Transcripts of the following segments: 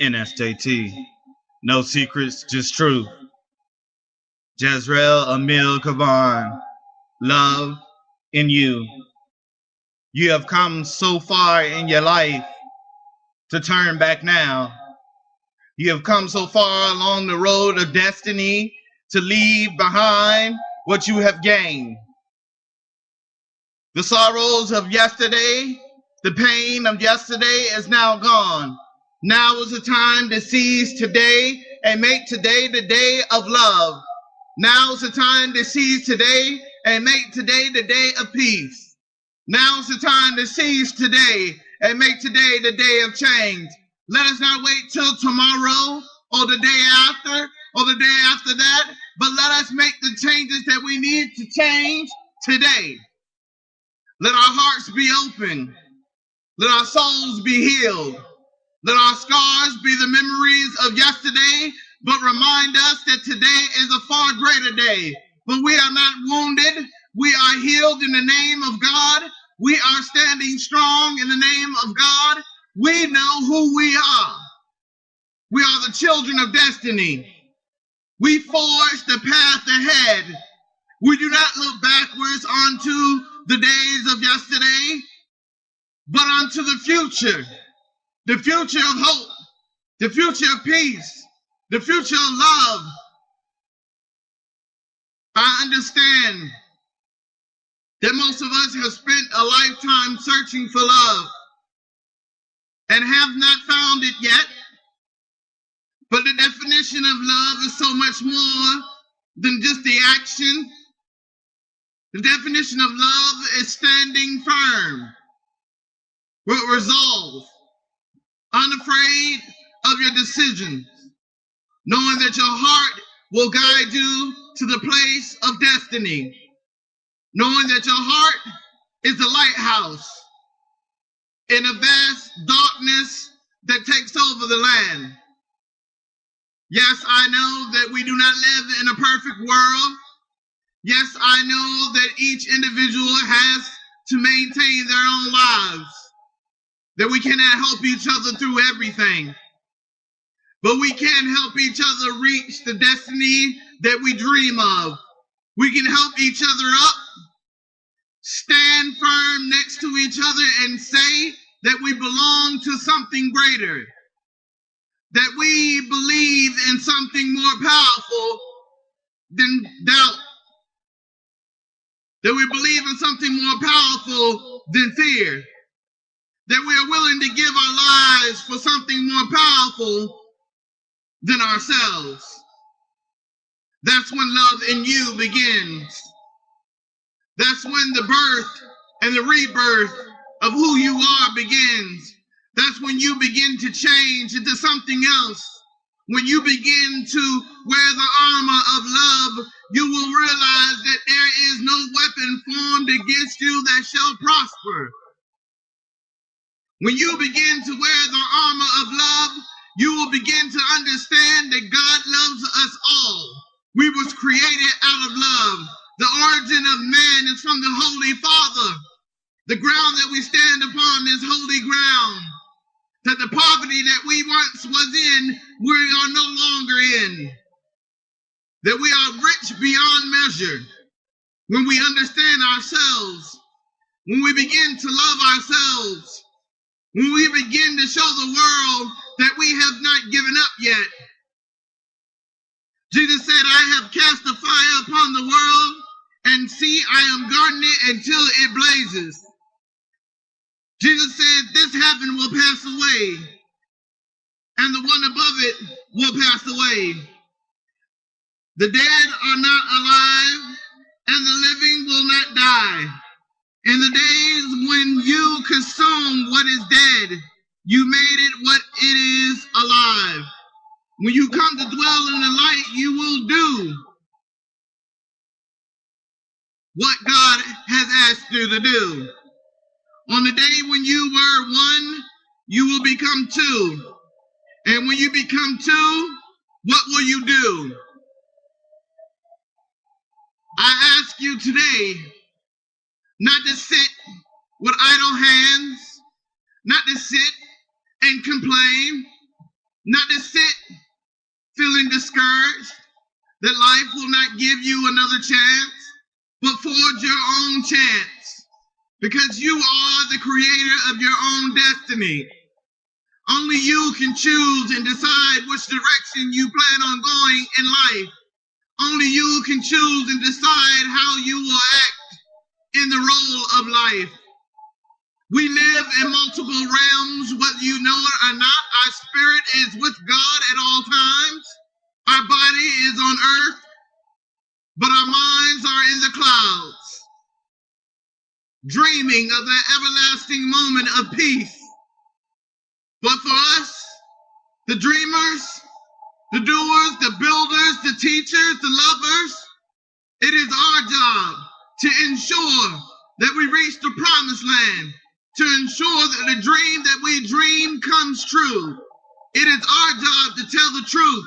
NSJT. No secrets, just truth. Jezreel Emil Kavan. Love in you. You have come so far in your life to turn back now. You have come so far along the road of destiny to leave behind what you have gained. The sorrows of yesterday, the pain of yesterday is now gone. Now is the time to seize today and make today the day of love. Now is the time to seize today and make today the day of peace. Now is the time to seize today and make today the day of change. Let us not wait till tomorrow or the day after or the day after that, but let us make the changes that we need to change today. Let our hearts be open. Let our souls be healed. Let our scars be the memories of yesterday, but remind us that today is a far greater day. But we are not wounded. We are healed in the name of God. We are standing strong in the name of God. We know who we are. We are the children of destiny. We forge the path ahead. We do not look backwards onto the days of yesterday, but onto the future of hope, the future of peace, the future of love. I understand that most of us have spent a lifetime searching for love and have not found it yet. But the definition of love is so much more than just the action. The definition of love is standing firm with resolve, unafraid of your decisions, knowing that your heart will guide you to the place of destiny, knowing that your heart is a lighthouse in a vast darkness that takes over the land. Yes, I know that we do not live in a perfect world. Yes, I know that each individual has to maintain their own lives, that we cannot help each other through everything, but we can help each other reach the destiny that we dream of. We can help each other up, stand firm next to each other and say that we belong to something greater, that we believe in something more powerful than doubt, that we believe in something more powerful than fear, that we are willing to give our lives for something more powerful than ourselves. That's when love in you begins. That's when the birth and the rebirth of who you are begins. That's when you begin to change into something else. When you begin to wear the armor of love, you will realize that there is no weapon formed against you that shall prosper. When you begin to wear the armor of love, you will begin to understand that God loves us all. We was created out of love. The origin of man is from the Holy Father. The ground that we stand upon is holy ground. That the poverty that we once was in, we are no longer in. That we are rich beyond measure. When we understand ourselves, when we begin to love ourselves, when we begin to show the world that we have not given up yet. Jesus said, I have cast a fire upon the world, and see, I am guarding it until it blazes. Jesus said, this heaven will pass away, and the one above it will pass away. The dead are not alive, and the living will not die. In the days when you consume what is dead, you made it what it is alive. When you come to dwell in the light, you will do what God has asked you to do. On the day when you were one, you will become two. And when you become two, what will you do? I ask you today not to sit with idle hands, not to sit and complain, not to sit feeling discouraged that life will not give you another chance, but forge your own chance, because you are the creator of your own destiny. Only you can choose and decide which direction you plan on going in life. Only you can choose and decide how you will act in the role of life. We live in multiple realms, whether you know it or not. Our spirit is with God at all times. Our body is on earth, but our minds are in the clouds, dreaming of that everlasting moment of peace. But for us, the dreamers, the doers, the builders, the teachers, the lovers, it is our job to ensure that we reach the promised land, to ensure that the dream that we dream comes true. It is our job to tell the truth.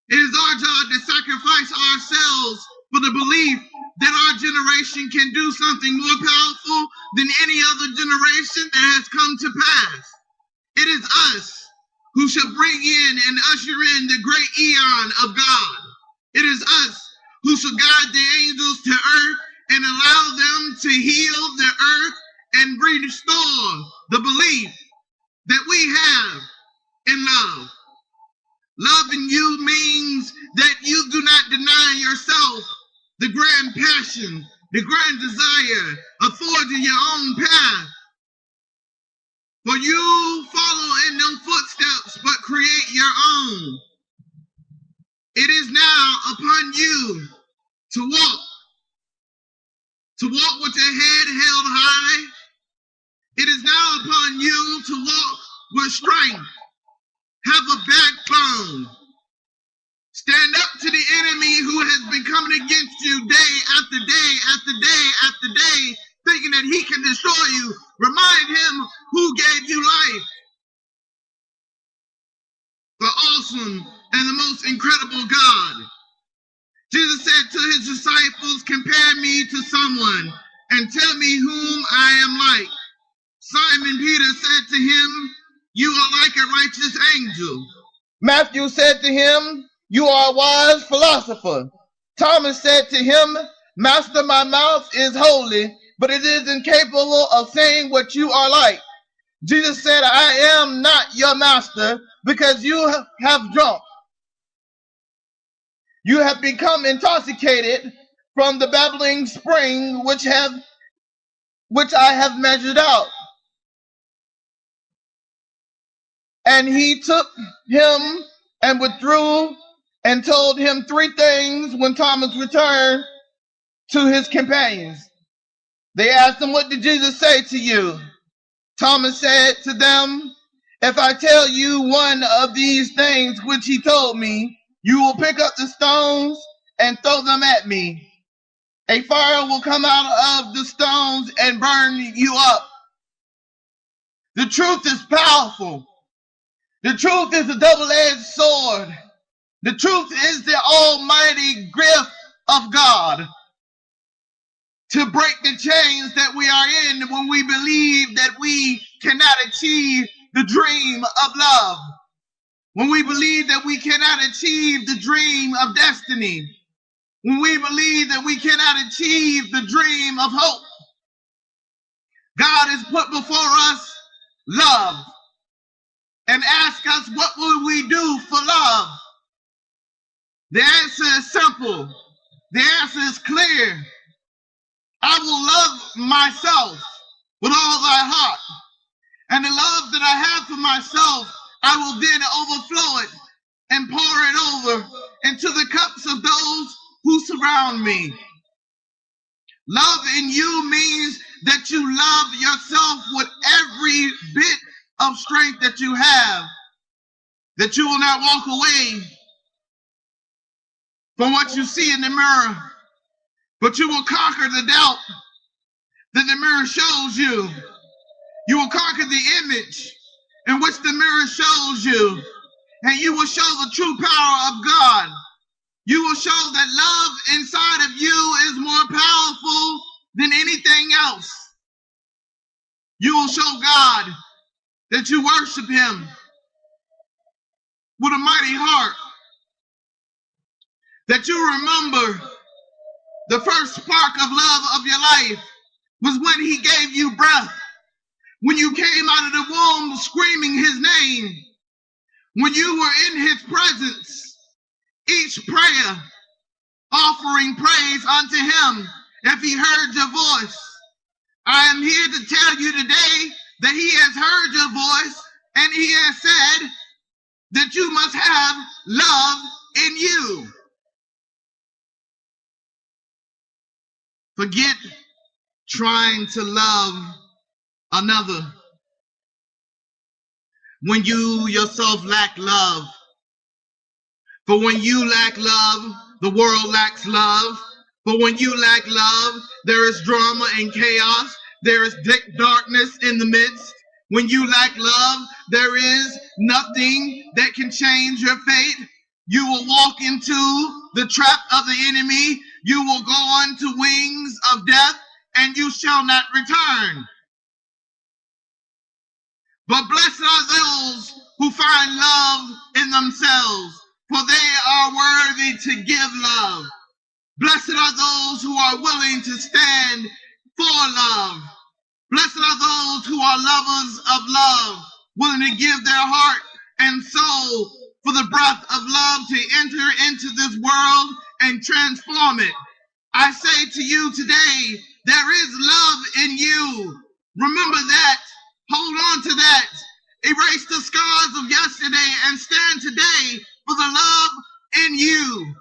It is our job to sacrifice ourselves for the belief that our generation can do something more powerful than any other generation that has come to pass. It is us who shall bring in and usher in the great eon of God. It is us who shall guide the angels to earth and allow them to heal the earth and restore the belief that we have in love. Loving you means that you do not deny yourself the grand passion, the grand desire of forging your own path. For you follow in no footsteps, but create your own. It is now upon you to walk with your head held high. It is now upon you to walk with strength. Have a backbone. Stand up to the enemy who has been coming against you day after day after day after day, thinking that he can destroy you. Remind him who gave you life. The awesome and the most incredible God. Jesus said to his disciples, compare me to someone and tell me whom I am like. Simon Peter said to him, you are like a righteous angel. Matthew said to him, you are a wise philosopher. Thomas said to him, Master, my mouth is holy, but it is incapable of saying what you are like. Jesus said, I am not your master, because you have drunk. You have become intoxicated from the babbling spring which I have measured out. And he took him and withdrew and told him 3 things when Thomas returned to his companions. They asked him, what did Jesus say to you? Thomas said to them, if I tell you one of these things which he told me, you will pick up the stones and throw them at me. A fire will come out of the stones and burn you up. The truth is powerful. The truth is a double-edged sword. The truth is the almighty grip of God to break the chains that we are in when we believe that we cannot achieve the dream of love. When we believe that we cannot achieve the dream of destiny. When we believe that we cannot achieve the dream of hope. God has put before us love and ask us, what will we do for love? The answer is simple. The answer is clear. I will love myself with all thy heart. And the love that I have for myself, I will then overflow it and pour it over into the cups of those who surround me. Love in you means that you love yourself with every bit of strength that you have, that you will not walk away from what you see in the mirror, but you will conquer the doubt that the mirror shows you. You will conquer the image in which the mirror shows you, and you will show the true power of God. You will show that love inside of you is more powerful than anything else. You will show God that you worship him, with a mighty heart, that you remember the first spark of love of your life was when he gave you breath, when you came out of the womb screaming his name, when you were in his presence, each prayer offering praise unto him if he heard your voice. I am here to tell you today that he has heard your voice and he has said that you must have love in you. Forget trying to love another when you yourself lack love. For when you lack love, the world lacks love. But when you lack love, there is drama and chaos. There is darkness in the midst. When you lack love, there is nothing that can change your fate. You will walk into the trap of the enemy. You will go on to wings of death, and you shall not return. But blessed are those who find love in themselves, for they are worthy to give love. Blessed are those who are willing to stand for love. Blessed are those who are lovers of love, willing to give their heart and soul for the breath of love to enter into this world and transform it. I say to you today, there is love in you. Remember that. Hold on to that. Erase the scars of yesterday and stand today for the love in you.